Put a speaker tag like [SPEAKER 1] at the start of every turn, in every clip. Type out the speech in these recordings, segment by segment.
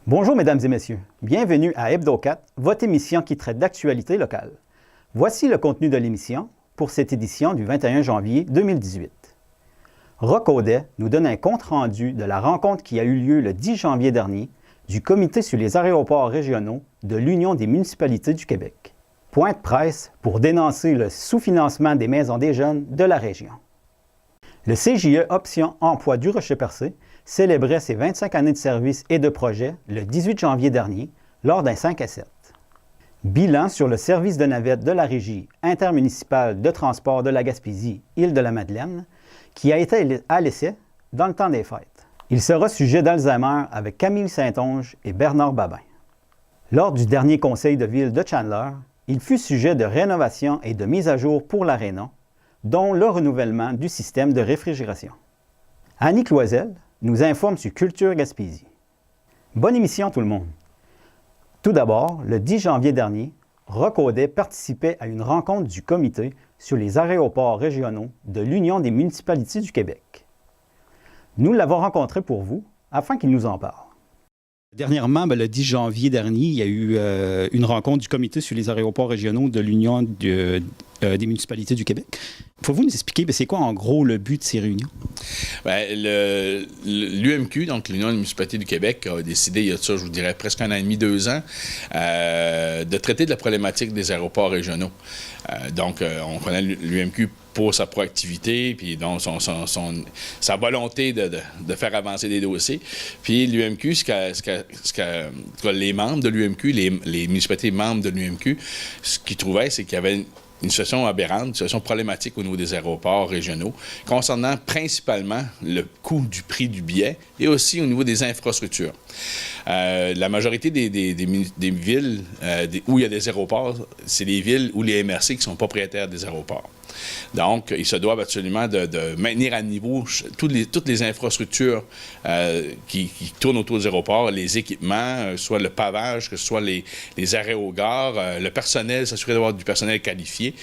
[SPEAKER 1] Bonjour mesdames et messieurs, bienvenue à Hebdo4, votre émission qui traite d'actualité locale. Voici le contenu de l'émission pour cette édition du 21 janvier 2018. Roch Audet nous donne un compte-rendu de la rencontre qui a eu lieu le 10 janvier dernier du Comité sur les aéroports régionaux de l'Union des municipalités du Québec. Point de presse pour dénoncer le sous-financement des maisons des jeunes de la région. Le CJE Option Emploi du Rocher-Percé célébrait ses 25 années de service et de projet le 18 janvier dernier lors d'un 5 à 7. Bilan sur le service de navette de la Régie intermunicipale de transport de la Gaspésie, Île-de-la-Madeleine, qui a été à l'essai dans le temps des fêtes. Il sera sujet d'Alzheimer avec Camille Saint-Onge et Bernard Babin. Lors du dernier conseil de ville de Chandler, il fut sujet de rénovation et de mise à jour pour l'aréna, dont le renouvellement du système de réfrigération. Annie Cloisel nous informe sur Culture Gaspésie. Bonne émission tout le monde! Tout d'abord, le 10 janvier dernier, Roch Audet participait à une rencontre du Comité sur les aéroports régionaux de l'Union des municipalités du Québec. Nous l'avons rencontré pour vous afin qu'il nous en parle. Dernièrement, le 10 janvier dernier, il y a eu une rencontre du Comité sur les aéroports régionaux de l'Union des municipalités du Québec. Pouvez-vous nous expliquer, c'est quoi en gros le but de ces réunions?
[SPEAKER 2] L'UMQ, donc l'Union des municipalités du Québec, a décidé, il y a de ça, je vous dirais, presque un an et demi, 2 ans, de traiter de la problématique des aéroports régionaux. On connaît l'UMQ pour sa proactivité, puis donc sa volonté de faire avancer des dossiers. Puis l'UMQ, les membres de l'UMQ, les municipalités membres de l'UMQ, ce qu'ils trouvaient, c'est qu'il y avait une situation aberrante, une situation problématique au niveau des aéroports régionaux, concernant principalement le coût du prix du billet et aussi au niveau des infrastructures. La majorité des villes où il y a des aéroports, c'est les villes où les MRC qui sont propriétaires des aéroports. Donc, ils se doivent absolument de maintenir à niveau toutes les infrastructures qui tournent autour des aéroports, les équipements, soit le pavage, que ce soit les arrêts aux gares, le personnel, s'assurer d'avoir du personnel qualifié,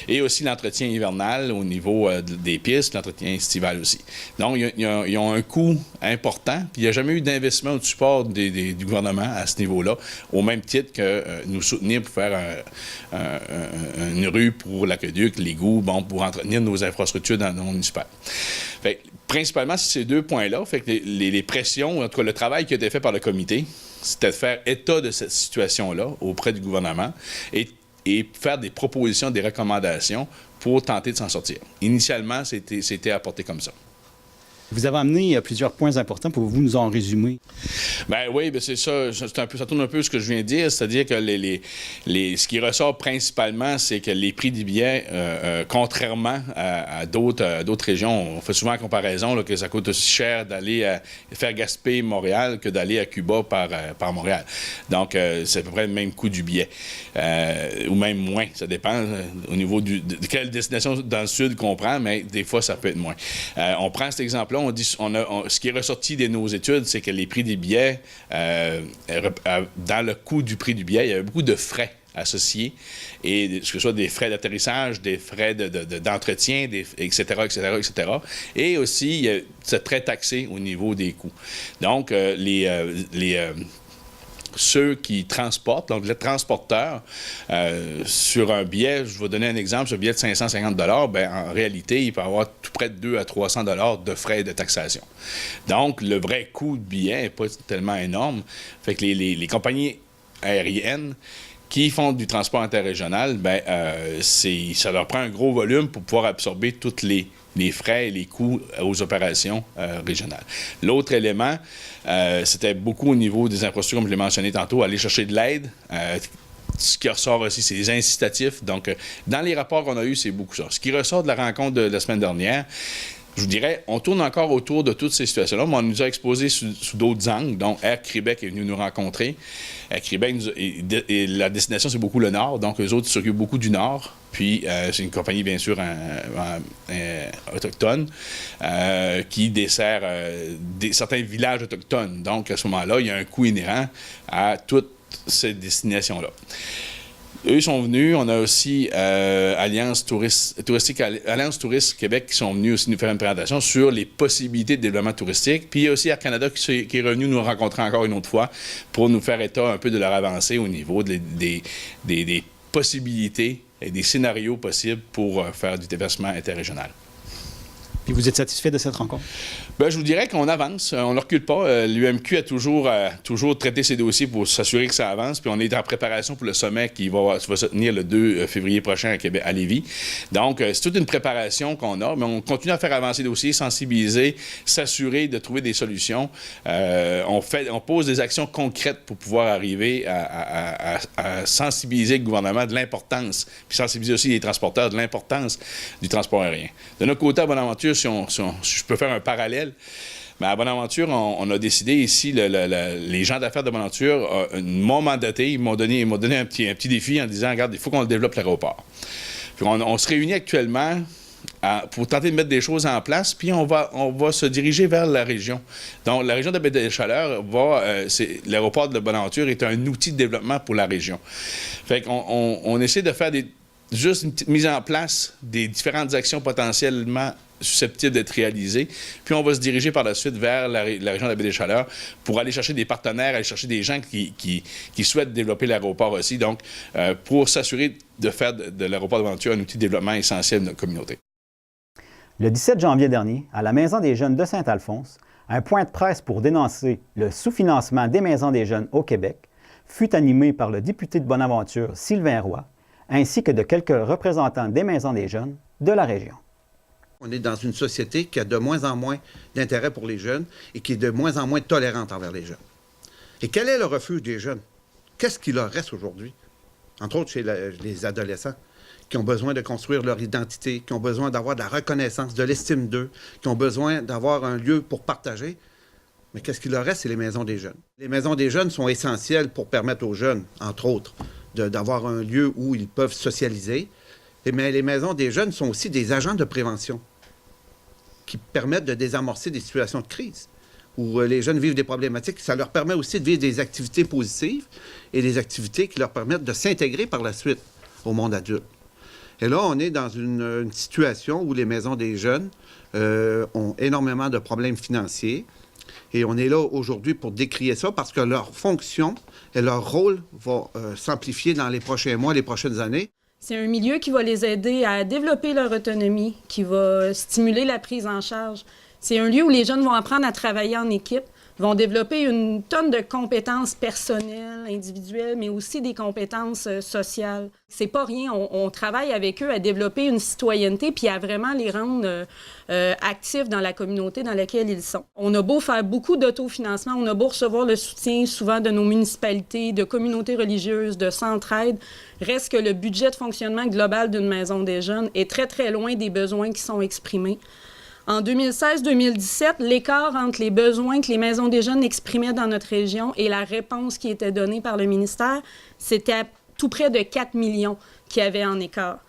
[SPEAKER 2] et aussi l'entretien hivernal au niveau des pistes, l'entretien estival aussi. Donc, ils ont un coût important, puis il n'y a jamais eu d'investissement ou de support du gouvernement à ce niveau-là, au même titre que nous soutenir pour faire une rue pour l'aqueduc, l'égout, pour entretenir nos infrastructures dans nos municipales. Principalement, c'est ces 2 points-là. Les pressions, en tout cas le travail qui a été fait par le comité, c'était de faire état de cette situation-là auprès du gouvernement et faire des propositions, des recommandations pour tenter de s'en sortir. Initialement, c'était apporté comme ça.
[SPEAKER 1] Vous avez amené plusieurs points importants. Pouvez-vous nous en résumer?
[SPEAKER 2] Oui, c'est ça. Ça tourne un peu ce que je viens de dire. C'est-à-dire que ce qui ressort principalement, c'est que les prix des billets, contrairement à d'autres régions, on fait souvent la comparaison là, que ça coûte aussi cher d'aller faire Gaspé-Montréal que d'aller à Cuba par Montréal. Donc, c'est à peu près le même coût du billet. Ou même moins. Ça dépend au niveau de quelle destination dans le sud qu'on prend, mais des fois, ça peut être moins. On prend cet exemple-là. Ce qui est ressorti de nos études, c'est que les prix des billets, dans le coût du prix du billet, il y avait beaucoup de frais associés, et que ce soit des frais d'atterrissage, des frais d'entretien, etc. Et aussi, c'est très taxé au niveau des coûts. Donc, ceux qui transportent, donc les transporteurs, sur un billet, je vais donner un exemple, sur un billet de 550 $, en réalité, il peut y avoir tout près de 200 à 300 $ de frais de taxation. Donc, le vrai coût de billet n'est pas tellement énorme. Fait que les compagnies aériennes qui font du transport interrégional, ça leur prend un gros volume pour pouvoir absorber toutes les frais et les coûts aux opérations régionales. L'autre élément, c'était beaucoup au niveau des infrastructures, comme je l'ai mentionné tantôt, aller chercher de l'aide. Ce qui ressort aussi, c'est les incitatifs. Donc, dans les rapports qu'on a eus, c'est beaucoup ça. Ce qui ressort de la rencontre de la semaine dernière, je vous dirais, on tourne encore autour de toutes ces situations-là, mais on nous a exposés sous d'autres angles. Donc, Air Québec est venu nous rencontrer. Air Québec, la destination, c'est beaucoup le Nord. Donc, eux autres s'occupent beaucoup du Nord. Puis, c'est une compagnie, bien sûr, autochtone qui dessert certains villages autochtones. Donc, à ce moment-là, il y a un coût inhérent à toutes ces destinations-là. Eux sont venus. On a aussi Alliance Touriste Québec qui sont venus aussi nous faire une présentation sur les possibilités de développement touristique. Puis il y a aussi Air Canada qui est revenu nous rencontrer encore une autre fois pour nous faire état un peu de leur avancée au niveau des possibilités et des scénarios possibles pour faire du déversement interrégional.
[SPEAKER 1] Puis vous êtes satisfait de cette rencontre?
[SPEAKER 2] Bien, je vous dirais qu'on avance, on ne recule pas. L'UMQ a toujours traité ses dossiers pour s'assurer que ça avance, puis on est en préparation pour le sommet qui va se tenir le 2 février prochain à Québec, à Lévis. Donc, c'est toute une préparation qu'on a, mais on continue à faire avancer les dossiers, sensibiliser, s'assurer de trouver des solutions. On pose des actions concrètes pour pouvoir arriver à sensibiliser le gouvernement de l'importance, puis sensibiliser aussi les transporteurs de l'importance du transport aérien. De notre côté, à Bonaventure, si je peux faire un parallèle, mais à Bonaventure, on a décidé ici, les gens d'affaires de Bonaventure m'ont mandaté, ils m'ont donné un petit défi en disant, regarde, il faut qu'on développe l'aéroport. Puis on se réunit actuellement pour tenter de mettre des choses en place, puis on va se diriger vers la région. Donc, la région de Baie-des-Chaleurs l'aéroport de Bonaventure est un outil de développement pour la région. Fait qu'on essaie de faire juste une petite mise en place des différentes actions potentiellement susceptibles d'être réalisées. Puis on va se diriger par la suite vers la région de la Baie-des-Chaleurs pour aller chercher des partenaires, aller chercher des gens qui souhaitent développer l'aéroport aussi. Donc, pour s'assurer de faire de l'aéroport de Bonaventure un outil de développement essentiel de notre communauté.
[SPEAKER 1] Le 17 janvier dernier, à la Maison des jeunes de Saint-Alphonse, un point de presse pour dénoncer le sous-financement des maisons des jeunes au Québec fut animé par le député de Bonaventure, Sylvain Roy, ainsi que de quelques représentants des maisons des jeunes de la région.
[SPEAKER 3] On est dans une société qui a de moins en moins d'intérêt pour les jeunes et qui est de moins en moins tolérante envers les jeunes. Et quel est le refuge des jeunes? Qu'est-ce qui leur reste aujourd'hui? Entre autres chez les adolescents qui ont besoin de construire leur identité, qui ont besoin d'avoir de la reconnaissance, de l'estime d'eux, qui ont besoin d'avoir un lieu pour partager. Mais qu'est-ce qui leur reste? C'est les maisons des jeunes. Les maisons des jeunes sont essentielles pour permettre aux jeunes, entre autres, d'avoir un lieu où ils peuvent socialiser. Mais les maisons des jeunes sont aussi des agents de prévention qui permettent de désamorcer des situations de crise où les jeunes vivent des problématiques. Ça leur permet aussi de vivre des activités positives et des activités qui leur permettent de s'intégrer par la suite au monde adulte. Et là, on est dans une situation où les maisons des jeunes ont énormément de problèmes financiers. Et on est là aujourd'hui pour décrier ça parce que leur fonction et leur rôle vont s'amplifier dans les prochains mois, les prochaines années.
[SPEAKER 4] C'est un milieu qui va les aider à développer leur autonomie, qui va stimuler la prise en charge. C'est un lieu où les jeunes vont apprendre à travailler en équipe, vont développer une tonne de compétences personnelles, individuelles, mais aussi des compétences sociales. C'est pas rien, on travaille avec eux à développer une citoyenneté puis à vraiment les rendre actifs dans la communauté dans laquelle ils sont. On a beau faire beaucoup d'autofinancement, on a beau recevoir le soutien souvent de nos municipalités, de communautés religieuses, de Centraide, reste que le budget de fonctionnement global d'une maison des jeunes est très, très loin des besoins qui sont exprimés. En 2016-2017, l'écart entre les besoins que les maisons des jeunes exprimaient dans notre région et la réponse qui était donnée par le ministère, c'était à tout près de 4 millions qu'il y avait en écart.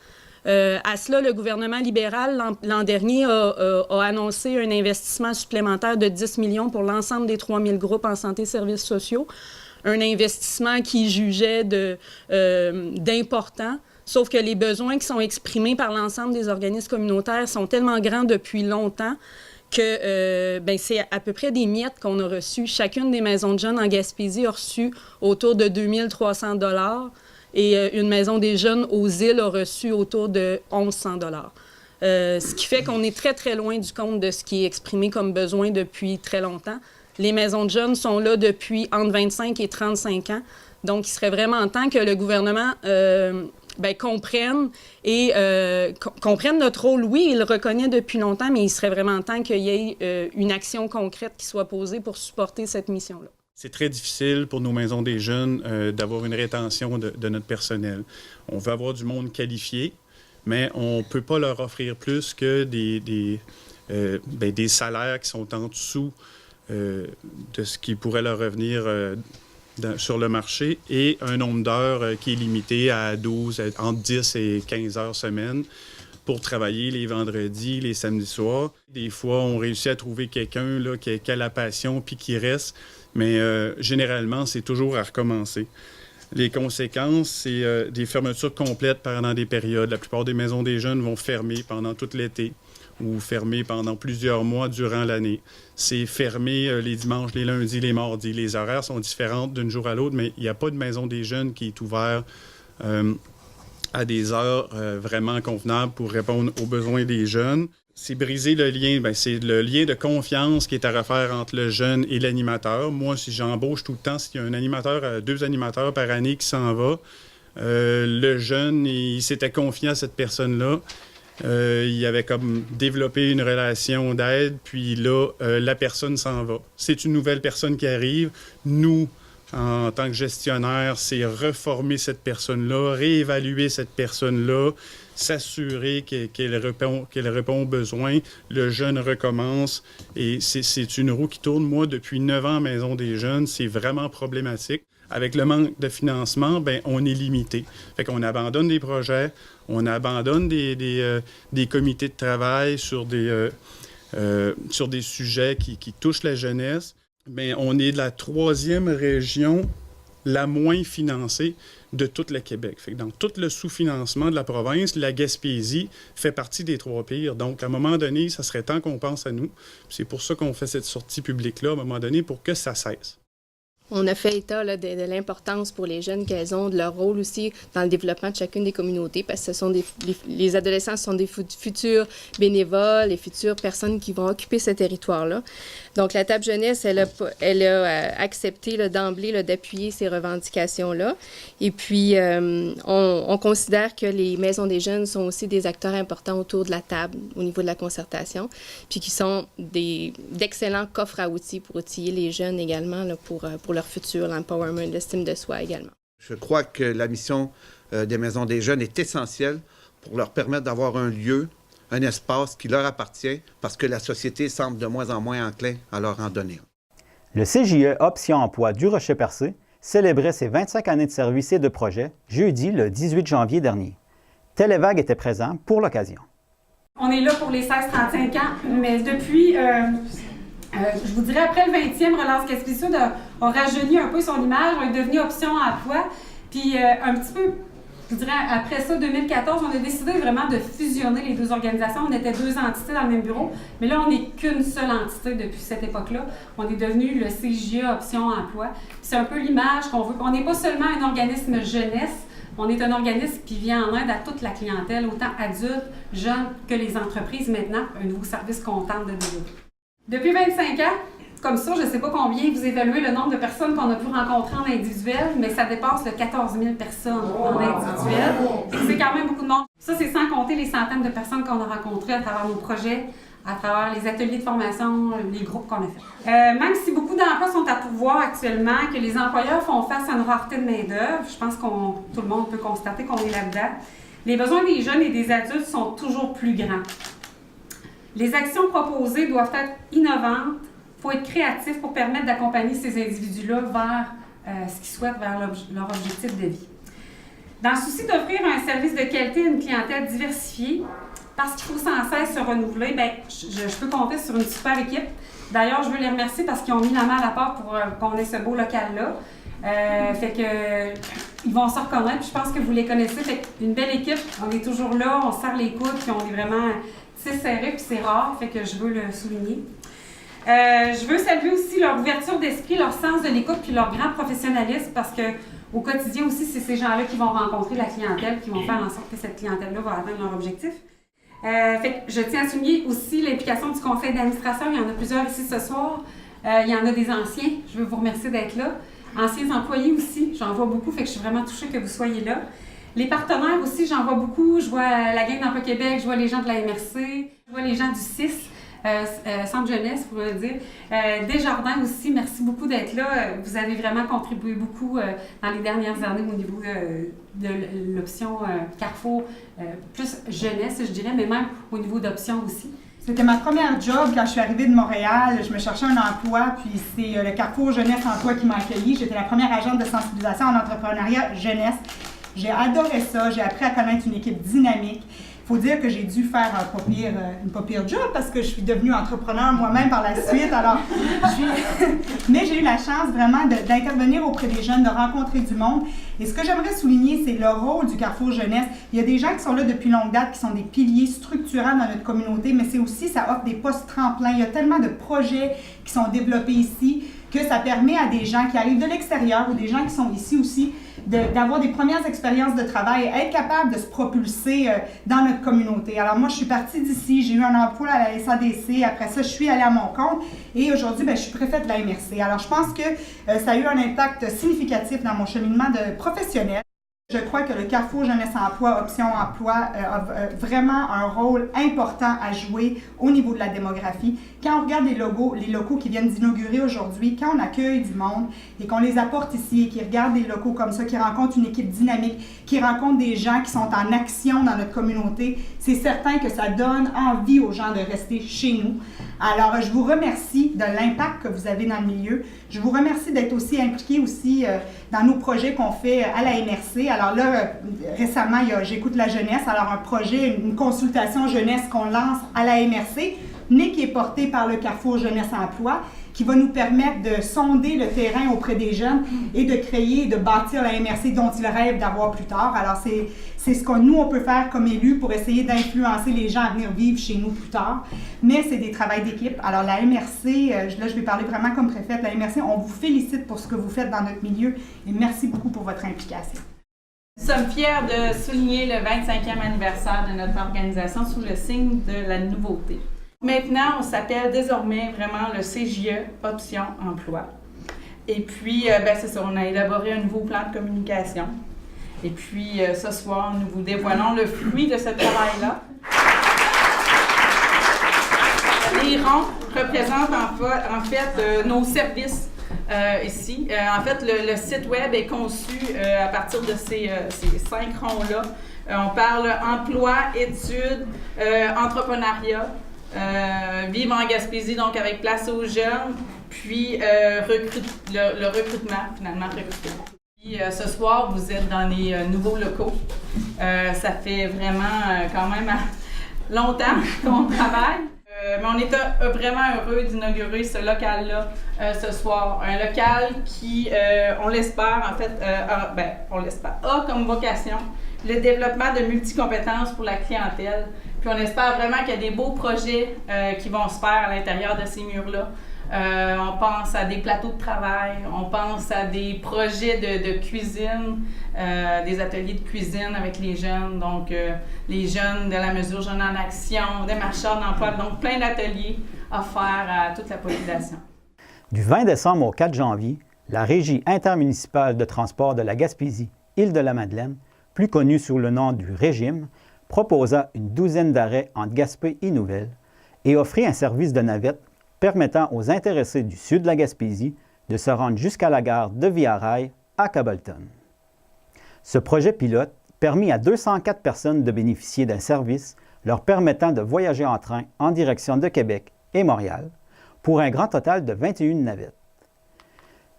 [SPEAKER 4] À cela, le gouvernement libéral, l'an dernier, a annoncé un investissement supplémentaire de 10 millions pour l'ensemble des 3 000 groupes en santé et services sociaux. Un investissement qui jugeait d'important. Sauf que les besoins qui sont exprimés par l'ensemble des organismes communautaires sont tellement grands depuis longtemps que c'est à peu près des miettes qu'on a reçues. Chacune des maisons de jeunes en Gaspésie a reçu autour de 2 300 $ et une maison des jeunes aux îles a reçu autour de 1 100 $. Ce qui fait qu'on est très, très loin du compte de ce qui est exprimé comme besoin depuis très longtemps. Les maisons de jeunes sont là depuis entre 25 et 35 ans. Donc, il serait vraiment temps que le gouvernement comprenne notre rôle. Oui, il le reconnaît depuis longtemps, mais il serait vraiment temps qu'il y ait une action concrète qui soit posée pour supporter cette mission-là.
[SPEAKER 5] C'est très difficile pour nos maisons des jeunes d'avoir une rétention de notre personnel. On veut avoir du monde qualifié, mais on ne peut pas leur offrir plus que des salaires qui sont en dessous de ce qui pourrait leur revenir sur le marché et un nombre d'heures qui est limité à 12, entre 10 et 15 heures semaine pour travailler les vendredis, les samedis soirs. Des fois, on réussit à trouver quelqu'un là, qui a la passion puis qui reste, mais généralement, c'est toujours à recommencer. Les conséquences, c'est des fermetures complètes pendant des périodes. La plupart des maisons des jeunes vont fermer pendant tout l'été ou fermer pendant plusieurs mois durant l'année. C'est fermé les dimanches, les lundis, les mardis. Les horaires sont différents d'un jour à l'autre, mais il n'y a pas de maison des jeunes qui est ouverte à des heures vraiment convenables pour répondre aux besoins des jeunes. C'est briser le lien, c'est le lien de confiance qui est à refaire entre le jeune et l'animateur. Moi, si j'embauche tout le temps, s'il y a un animateur, 2 animateurs par année qui s'en va, le jeune, il s'était confié à cette personne-là. Il avait comme développé une relation d'aide, puis là, la personne s'en va. C'est une nouvelle personne qui arrive. Nous, en tant que gestionnaire, c'est reformer cette personne-là, réévaluer cette personne-là, s'assurer qu'elle répond aux besoins. Le jeune recommence et c'est une roue qui tourne. Moi, depuis 9 ans, Maison des jeunes, c'est vraiment problématique. Avec le manque de financement, on est limité. Fait qu'on abandonne des projets, on abandonne des comités de travail sur des sujets qui touchent la jeunesse. Mais on est la 3e région la moins financée de tout le Québec. Fait que dans tout le sous-financement de la province, la Gaspésie fait partie des 3 pires. Donc, à un moment donné, ça serait temps qu'on pense à nous. C'est pour ça qu'on fait cette sortie publique-là, à un moment donné, pour que ça cesse.
[SPEAKER 6] On a fait état là, de l'importance pour les jeunes qu'elles ont, de leur rôle aussi dans le développement de chacune des communautés, parce que ce sont les adolescents sont des futurs bénévoles, les futures personnes qui vont occuper ce territoire-là. Donc, la table jeunesse, elle a accepté là, d'emblée là, d'appuyer ces revendications-là. Et puis, on considère que les maisons des jeunes sont aussi des acteurs importants autour de la table au niveau de la concertation, puis qui sont d'excellents coffres à outils pour outiller les jeunes également là, pour leur futur, l'empowerment, l'estime de soi également.
[SPEAKER 3] Je crois que la mission des maisons des jeunes est essentielle pour leur permettre d'avoir un lieu, un espace qui leur appartient parce que la société semble de moins en moins enclin à leur en donner.
[SPEAKER 1] Le CJE Option Emploi du Rocher-Percé célébrait ses 25 années de service et de projet jeudi le 18 janvier dernier. Télévague était présent pour l'occasion.
[SPEAKER 7] On est là pour les 16-35 ans, mais depuis, je vous dirais, après le 20e, Relance Gaspésie Sud a rajeuni un peu son image, on est devenu Option Emploi, puis un petit peu, je vous dirais, après ça, 2014, on a décidé vraiment de fusionner les 2 organisations. On était 2 entités dans le même bureau, mais là, on n'est qu'une seule entité depuis cette époque-là. On est devenu le CJE Option Emploi. C'est un peu l'image qu'on veut. On n'est pas seulement un organisme jeunesse, on est un organisme qui vient en aide à toute la clientèle, autant adultes, jeunes que les entreprises maintenant, un nouveau service qu'on tente de développer. Depuis 25 ans, comme ça, je ne sais pas combien vous évaluez le nombre de personnes qu'on a pu rencontrer en individuel, mais ça dépasse le 14 000 personnes en individuel. C'est quand même beaucoup de monde. Ça, c'est sans compter les centaines de personnes qu'on a rencontrées à travers nos projets, à travers les ateliers de formation, les groupes qu'on a fait. Même si beaucoup d'emplois sont à pourvoir actuellement, que les employeurs font face à une rareté de main-d'œuvre, je pense que tout le monde peut constater qu'on est là-dedans, les besoins des jeunes et des adultes sont toujours plus grands. Les actions proposées doivent être innovantes. Il faut être créatif pour permettre d'accompagner ces individus-là vers ce qu'ils souhaitent, vers leur objectif de vie. Dans le souci d'offrir un service de qualité à une clientèle diversifiée, parce qu'il faut sans cesse se renouveler, je peux compter sur une super équipe. D'ailleurs, je veux les remercier parce qu'ils ont mis la main à la porte pour qu'on ait ce beau local-là. Fait que ils vont se reconnaître, puis je pense que vous les connaissez. Fait une belle équipe, on est toujours là, on serre les coudes, puis on est vraiment serré, puis c'est rare, fait que je veux le souligner. Je veux saluer aussi leur ouverture d'esprit, leur sens de l'écoute puis leur grand professionnalisme parce qu'au quotidien aussi, c'est ces gens-là qui vont rencontrer la clientèle, qui vont faire en sorte que cette clientèle-là va atteindre leur objectif. Fait que je tiens à souligner aussi l'implication du conseil d'administration. Il y en a plusieurs ici ce soir. Il y en a des anciens. Je veux vous remercier d'être là. Anciens employés aussi, j'en vois beaucoup, fait que je suis vraiment touchée que vous soyez là. Les partenaires aussi, j'en vois beaucoup. Je vois la gang d'Emploi Québec, je vois les gens de la MRC, je vois les gens du CIS. Centre jeunesse, pour le dire. Desjardins aussi, merci beaucoup d'être là. Vous avez vraiment contribué beaucoup dans les dernières années au niveau de l'option Carrefour, plus jeunesse, je dirais, mais même au niveau d'options aussi.
[SPEAKER 8] C'était ma première job quand je suis arrivée de Montréal. Je me cherchais un emploi, puis c'est le Carrefour Jeunesse Emploi qui m'a accueillie. J'étais la première agente de sensibilisation en entrepreneuriat jeunesse. J'ai adoré ça. J'ai appris à connaître une équipe dynamique. Il faut dire que j'ai dû faire une pas pire job parce que je suis devenue entrepreneur moi-même par la suite. Alors, mais j'ai eu la chance vraiment d'intervenir auprès des jeunes, de rencontrer du monde. Et ce que j'aimerais souligner, c'est le rôle du Carrefour Jeunesse. Il y a des gens qui sont là depuis longue date, qui sont des piliers structurants dans notre communauté, mais c'est aussi, ça offre des postes tremplins. Il y a tellement de projets qui sont développés ici que ça permet à des gens qui arrivent de l'extérieur ou des gens qui sont ici aussi d'avoir des premières expériences de travail, être capable de se propulser dans notre communauté. Alors moi, je suis partie d'ici, j'ai eu un emploi à la SADC, après ça, je suis allée à mon compte et aujourd'hui, je suis préfète de la MRC. Alors je pense que ça a eu un impact significatif dans mon cheminement professionnel. Je crois que le Carrefour Jeunesse Emploi, Option Emploi a vraiment un rôle important à jouer au niveau de la démographie. Quand on regarde les locaux qui viennent d'inaugurer aujourd'hui, quand on accueille du monde et qu'on les apporte ici et qu'ils regardent des locaux comme ça, qui rencontrent une équipe dynamique, qui rencontrent des gens qui sont en action dans notre communauté, c'est certain que ça donne envie aux gens de rester chez nous. Alors, je vous remercie de l'impact que vous avez dans le milieu. Je vous remercie d'être aussi impliqués aussi dans nos projets qu'on fait à la MRC. Alors là, récemment, J'écoute la jeunesse. Alors, un projet, une consultation jeunesse qu'on lance à la MRC, mais qui est porté par le Carrefour Jeunesse Emploi, qui va nous permettre de sonder le terrain auprès des jeunes et de créer et de bâtir la MRC dont ils rêvent d'avoir plus tard. Alors, c'est ce que nous, on peut faire comme élus pour essayer d'influencer les gens à venir vivre chez nous plus tard. Mais c'est des travails d'équipe. Alors, la MRC, là, je vais parler vraiment comme préfète, la MRC, on vous félicite pour ce que vous faites dans notre milieu et merci beaucoup pour votre implication.
[SPEAKER 9] Nous sommes fiers de souligner le 25e anniversaire de notre organisation sous le signe de la nouveauté. Maintenant, on s'appelle désormais vraiment le CJE Option Emploi. Et puis, c'est ça, on a élaboré un nouveau plan de communication. Et puis, ce soir, nous vous dévoilons le fruit de ce travail-là. Les ronds représentent en fait nos services ici. En fait, le site web est conçu à partir de ces 5 ronds-là. On parle emploi, études, entrepreneuriat, vivre en Gaspésie, donc avec place aux jeunes, puis le recrutement, finalement, recrutement. Puis, ce soir, vous êtes dans les nouveaux locaux. Ça fait vraiment quand même longtemps qu'on travaille. Mais on est vraiment heureux d'inaugurer ce local-là ce soir. Un local qui, on l'espère, en fait, a comme vocation le développement de multicompétences pour la clientèle. Puis on espère vraiment qu'il y a des beaux projets qui vont se faire à l'intérieur de ces murs-là. On pense à des plateaux de travail, on pense à des projets de cuisine, des ateliers de cuisine avec les jeunes, donc les jeunes de la mesure Jeunes en Action, des marcheurs d'emploi, donc plein d'ateliers offerts à toute la population.
[SPEAKER 1] Du 20 décembre au 4 janvier, la Régie intermunicipale de transport de la Gaspésie, Île-de-la-Madeleine, plus connue sous le nom du Régime, proposa une douzaine d'arrêts entre Gaspé et Nouvelle et offrit un service de navette permettant aux intéressés du sud de la Gaspésie de se rendre jusqu'à la gare de Via-Rail à Cabolton. Ce projet pilote permit à 204 personnes de bénéficier d'un service leur permettant de voyager en train en direction de Québec et Montréal pour un grand total de 21 navettes.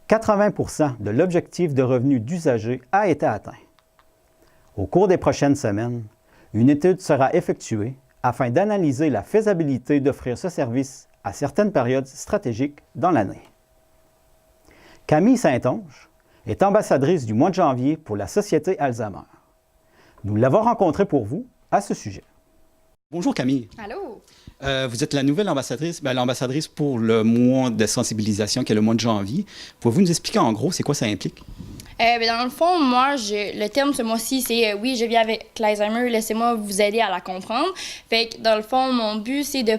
[SPEAKER 1] 80% de l'objectif de revenus d'usagers a été atteint. Au cours des prochaines semaines, une étude sera effectuée afin d'analyser la faisabilité d'offrir ce service à certaines périodes stratégiques dans l'année. Camille Saint-Onge est ambassadrice du mois de janvier pour la Société Alzheimer. Nous l'avons rencontrée pour vous à ce sujet.
[SPEAKER 10] Bonjour Camille.
[SPEAKER 6] Allô?
[SPEAKER 10] Vous êtes la nouvelle ambassadrice, l'ambassadrice pour le mois de sensibilisation qui est le mois de janvier. Pouvez-vous nous expliquer en gros c'est quoi ça implique?
[SPEAKER 6] Dans le fond, moi, le terme ce mois-ci, c'est oui, je vis avec l'Alzheimer, laissez-moi vous aider à la comprendre. Fait que dans le fond, mon but, c'est de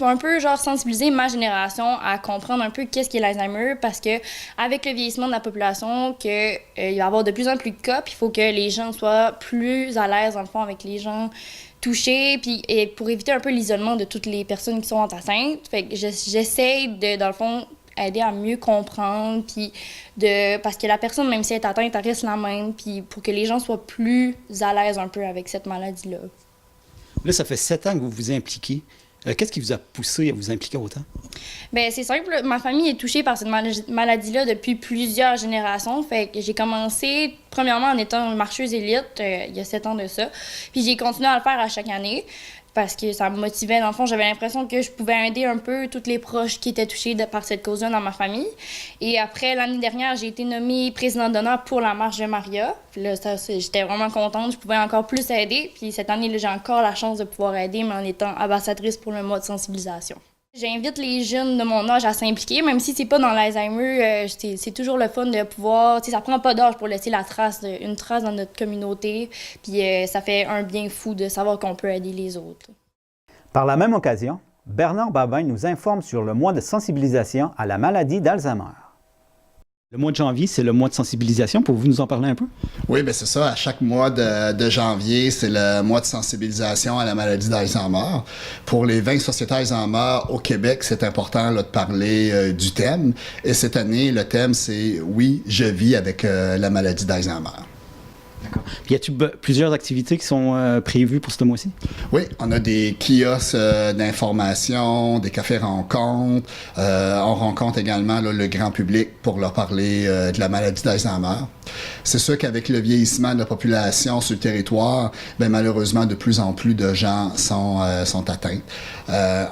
[SPEAKER 6] un peu sensibiliser ma génération à comprendre un peu qu'est-ce qu'est l'Alzheimer parce que avec le vieillissement de la population il va y avoir de plus en plus de cas, puis il faut que les gens soient plus à l'aise dans le fond avec les gens touchés, puis et pour éviter un peu l'isolement de toutes les personnes qui sont atteintes. Fait que j'essaie de dans le fond aider à mieux comprendre, puis parce que la personne, même si elle est atteinte, elle reste la même, puis pour que les gens soient plus à l'aise un peu avec cette maladie-là.
[SPEAKER 10] Là, ça fait 7 ans que vous vous impliquez. Qu'est-ce qui vous a poussé à vous impliquer autant?
[SPEAKER 11] Bien, c'est simple. Ma famille est touchée par cette maladie-là depuis plusieurs générations. Fait que j'ai commencé, premièrement, en étant marcheuse élite, il y a 7 ans de ça. Puis j'ai continué à le faire à chaque année parce que ça me motivait. Dans le fond, j'avais l'impression que je pouvais aider un peu tous les proches qui étaient touchés par cette cause-là dans ma famille. Et après, l'année dernière, j'ai été nommée présidente d'honneur pour la Marche de Maria. Puis là, j'étais vraiment contente. Je pouvais encore plus aider. Puis cette année, là, j'ai encore la chance de pouvoir aider, mais en étant ambassadrice pour le mois de sensibilisation. J'invite les jeunes de mon âge à s'impliquer, même si c'est pas dans l'Alzheimer, c'est toujours le fun de pouvoir, ça prend pas d'âge pour laisser une trace dans notre communauté, puis ça fait un bien fou de savoir qu'on peut aider les autres.
[SPEAKER 1] Par la même occasion, Bernard Babin nous informe sur le mois de sensibilisation à la maladie d'Alzheimer.
[SPEAKER 10] Le mois de janvier, c'est le mois de sensibilisation. Pouvez-vous nous en parler un peu?
[SPEAKER 12] Oui, bien c'est ça. À chaque mois de janvier, c'est le mois de sensibilisation à la maladie d'Alzheimer. Pour les 20 sociétés Alzheimer au Québec, c'est important là, de parler du thème. Et cette année, le thème, c'est « Oui, je vis avec la maladie d'Alzheimer ».
[SPEAKER 10] D'accord. Puis y a-t-il plusieurs activités qui sont prévues pour ce mois-ci?
[SPEAKER 12] Oui, on a des kiosques d'information, des cafés-rencontres. On rencontre également là, le grand public pour leur parler de la maladie d'Alzheimer. C'est sûr qu'avec le vieillissement de la population sur le territoire, bien, malheureusement, de plus en plus de gens sont atteints.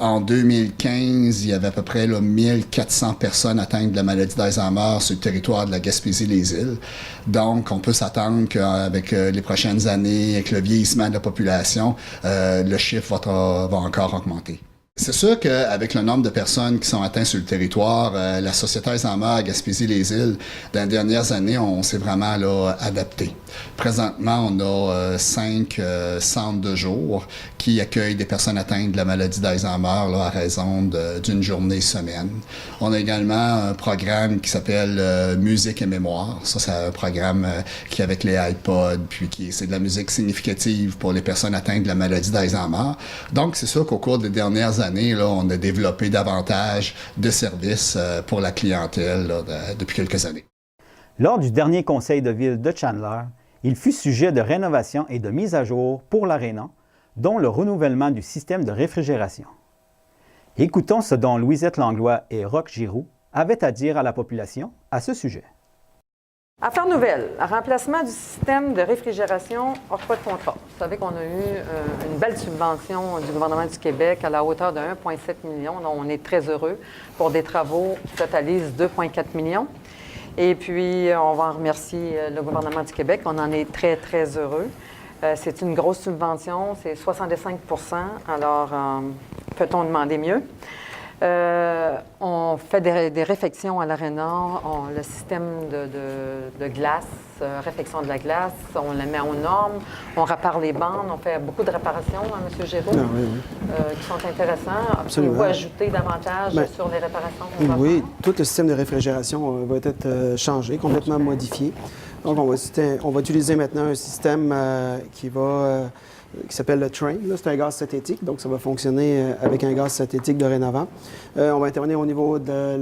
[SPEAKER 12] En 2015, il y avait à peu près là, 1400 personnes atteintes de la maladie d'Alzheimer sur le territoire de la Gaspésie-les-Îles. Donc, on peut s'attendre qu'avec les prochaines années, avec le vieillissement de la population, le chiffre va encore augmenter. C'est sûr qu'avec le nombre de personnes qui sont atteintes sur le territoire, la Société Alzheimer à Gaspésie-les-Îles, dans les dernières années, on s'est vraiment là, adapté. Présentement, on a 5 centres de jour qui accueillent des personnes atteintes de la maladie d'Alzheimer là, à raison d'une journée semaine. On a également un programme qui s'appelle Musique et mémoire. Ça, c'est un programme qui, avec les iPods, puis c'est de la musique significative pour les personnes atteintes de la maladie d'Alzheimer. Donc, c'est sûr qu'au cours des dernières années, là, on a développé davantage de services pour la clientèle là, depuis quelques années.
[SPEAKER 1] Lors du dernier conseil de ville de Chandler, il fut sujet de rénovation et de mise à jour pour l'aréna, dont le renouvellement du système de réfrigération. Écoutons ce dont Louisette Langlois et Roch Giroux avaient à dire à la population à ce sujet.
[SPEAKER 13] Affaire nouvelle, remplacement du système de réfrigération hors pas de contrat. Vous savez qu'on a eu une belle subvention du gouvernement du Québec à la hauteur de 1,7 million. Donc, on est très heureux pour des travaux qui totalisent 2,4 millions. Et puis, on va en remercier le gouvernement du Québec. On en est très, très heureux. C'est une grosse subvention, c'est 65 %. Alors, peut-on demander mieux? On fait des réfections à l'aréna, le système de glace, réfection de la glace, on la met aux normes, on répare les bandes, on fait beaucoup de réparations, hein, M. Géraud, qui sont intéressants. Pouvez-vous ajouter davantage sur les réparations qu'on va faire?
[SPEAKER 14] Tout le système de réfrigération va être changé, complètement modifié. Donc, on va utiliser maintenant un système qui s'appelle le Train. C'est un gaz synthétique, donc ça va fonctionner avec un gaz synthétique dorénavant. On va intervenir au niveau de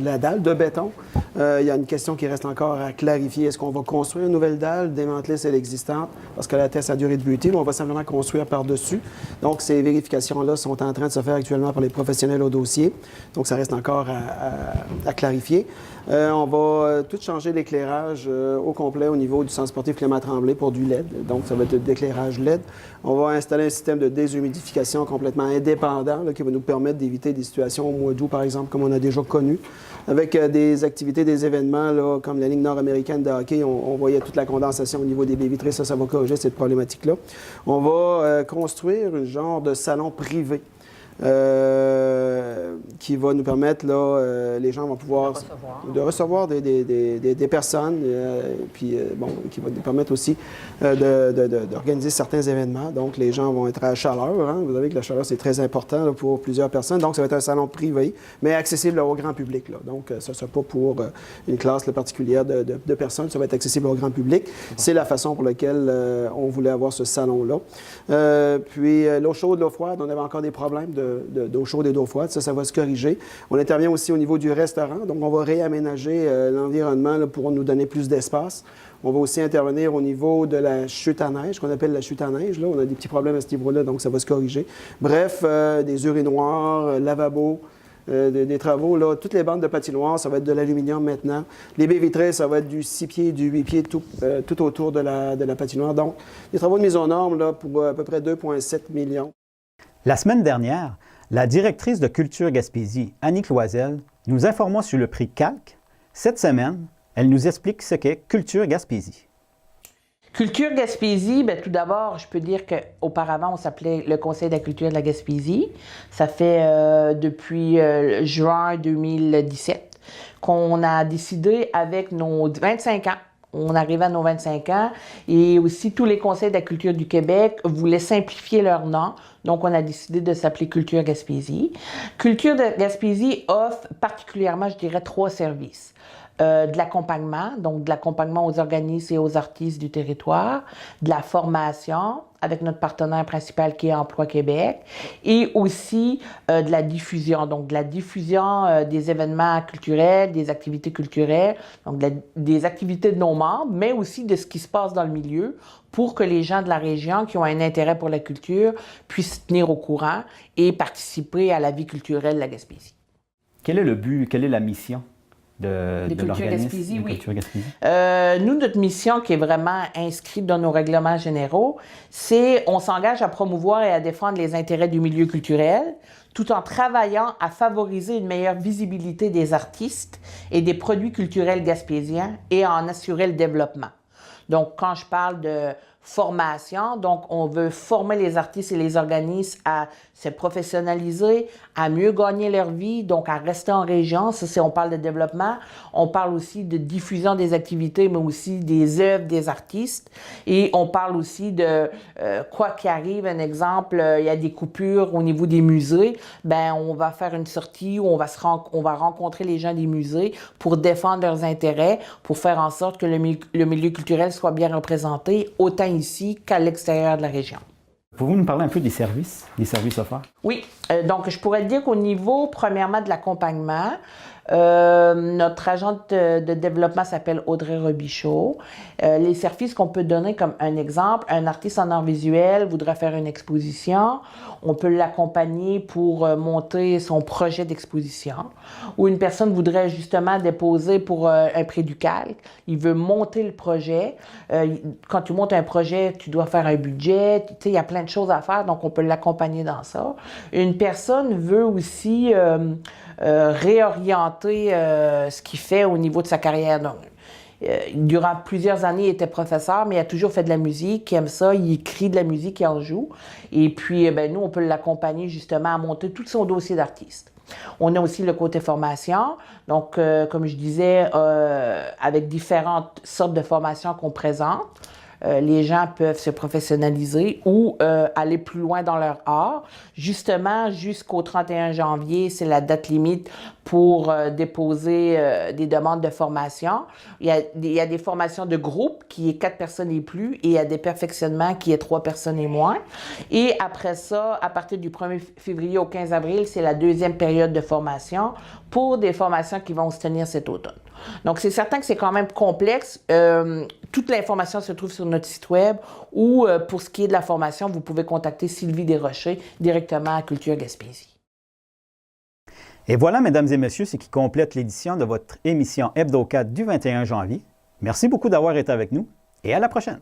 [SPEAKER 14] la dalle de béton. Il y a une question qui reste encore à clarifier. Est-ce qu'on va construire une nouvelle dalle, démanteler celle existante, parce que la test a durée de buter, ou on va simplement construire par-dessus? Donc, ces vérifications-là sont en train de se faire actuellement par les professionnels au dossier. Donc, ça reste encore à clarifier. On va tout changer l'éclairage au complet au niveau du centre sportif Clément-Tremblay pour du LED. Donc, ça va être de l'éclairage LED. On va installer un système de déshumidification complètement indépendant là, qui va nous permettre d'éviter des situations au mois d'août, par exemple, comme on a déjà connu. Avec des activités, des événements là, comme la Ligue nord-américaine de hockey, on voyait toute la condensation au niveau des baies vitrées. Ça va corriger cette problématique-là. On va construire un genre de salon privé. Qui va nous permettre, là, les gens vont pouvoir recevoir des personnes, puis qui va nous permettre aussi d'organiser certains événements. Donc, les gens vont être à chaleur. Hein. Vous savez que la chaleur, c'est très important là, pour plusieurs personnes. Donc, ça va être un salon privé, mais accessible là, au grand public. Là. Donc, ça ne sera pas pour une classe là, particulière de personnes. Ça va être accessible au grand public. C'est la façon pour laquelle on voulait avoir ce salon-là. Puis, l'eau chaude, l'eau froide, on avait encore des problèmes de d'eau chaude et d'eau froide. Ça va se corriger. On intervient aussi au niveau du restaurant. Donc, on va réaménager l'environnement là, pour nous donner plus d'espace. On va aussi intervenir au niveau de la chute à neige, qu'on appelle la chute à neige. Là, on a des petits problèmes à ce niveau-là, donc ça va se corriger. Bref, des urinoirs, lavabos, des travaux. Là, toutes les bandes de patinoire, ça va être de l'aluminium maintenant. Les baies vitrées, ça va être du 6 pieds, du 8 pieds, tout autour de la patinoire. Donc, des travaux de mise aux normes là, pour à peu près 2,7 millions.
[SPEAKER 1] La semaine dernière, la directrice de Culture Gaspésie, Annick Loisel, nous informait sur le prix Calque. Cette semaine, elle nous explique ce qu'est Culture Gaspésie.
[SPEAKER 15] Culture Gaspésie, bien, tout d'abord, je peux dire qu'auparavant, on s'appelait le Conseil de la culture de la Gaspésie. Ça fait depuis juin 2017 qu'on a décidé avec nos 25 ans. On arrive à nos 25 ans et aussi tous les conseils de la culture du Québec voulaient simplifier leur nom. Donc, on a décidé de s'appeler Culture Gaspésie. Culture de Gaspésie offre particulièrement, je dirais, 3 services. De l'accompagnement, donc de l'accompagnement aux organismes et aux artistes du territoire, de la formation avec notre partenaire principal qui est Emploi Québec et aussi de la diffusion, donc de la diffusion des événements culturels, des activités culturelles, donc des activités de nos membres, mais aussi de ce qui se passe dans le milieu pour que les gens de la région qui ont un intérêt pour la culture puissent se tenir au courant et participer à la vie culturelle de la Gaspésie.
[SPEAKER 1] Quel est le but, quelle est la mission de l'organisme
[SPEAKER 15] Gaspésie, oui.
[SPEAKER 1] Culture Gaspésie?
[SPEAKER 15] Nous, notre mission qui est vraiment inscrite dans nos règlements généraux, c'est on s'engage à promouvoir et à défendre les intérêts du milieu culturel tout en travaillant à favoriser une meilleure visibilité des artistes et des produits culturels gaspésiens et à en assurer le développement. Donc, quand je parle de formation, donc on veut former les artistes et les organismes à se professionnaliser, à mieux gagner leur vie, donc à rester en région. Ça, c'est on parle de développement. On parle aussi de diffusion des activités, mais aussi des œuvres des artistes. Et on parle aussi de quoi qu'il arrive. Un exemple, il y a des coupures au niveau des musées. Ben, on va faire une sortie où on va rencontrer les gens des musées pour défendre leurs intérêts, pour faire en sorte que le milieu culturel soit bien représenté, autant ici qu'à l'extérieur de la région.
[SPEAKER 1] Pouvez-vous nous parler un peu des services offerts? Oui.
[SPEAKER 15] Donc, je pourrais dire qu'au niveau, premièrement, de l'accompagnement, notre agente de développement s'appelle Audrey Robichaud. Les services qu'on peut donner, comme un exemple, un artiste en art visuel voudrait faire une exposition, on peut l'accompagner pour monter son projet d'exposition. Ou une personne voudrait justement déposer pour un prix du calque, il veut monter le projet. Quand tu montes un projet, tu dois faire un budget, tu sais, il y a plein de choses à faire, donc on peut l'accompagner dans ça. Une personne veut aussi réorienter ce qu'il fait au niveau de sa carrière. Donc, durant plusieurs années, il était professeur, mais il a toujours fait de la musique, il aime ça, il écrit de la musique, il en joue. Et puis, nous, on peut l'accompagner justement à monter tout son dossier d'artiste. On a aussi le côté formation. Donc, comme je disais, avec différentes sortes de formations qu'on présente, les gens peuvent se professionnaliser ou aller plus loin dans leur art. Justement, jusqu'au 31 janvier, c'est la date limite pour déposer des demandes de formation. Il y a des formations de groupe qui est 4 personnes et plus et il y a des perfectionnements qui est 3 personnes et moins. Et après ça, à partir du 1er février au 15 avril, c'est la deuxième période de formation pour des formations qui vont se tenir cet automne. Donc, c'est certain que c'est quand même complexe. Toute l'information se trouve sur notre site web ou pour ce qui est de la formation, vous pouvez contacter Sylvie Desrochers directement à Culture Gaspésie.
[SPEAKER 1] Et voilà, mesdames et messieurs, ce qui complète l'édition de votre émission Hebdo 4 du 21 janvier. Merci beaucoup d'avoir été avec nous et à la prochaine.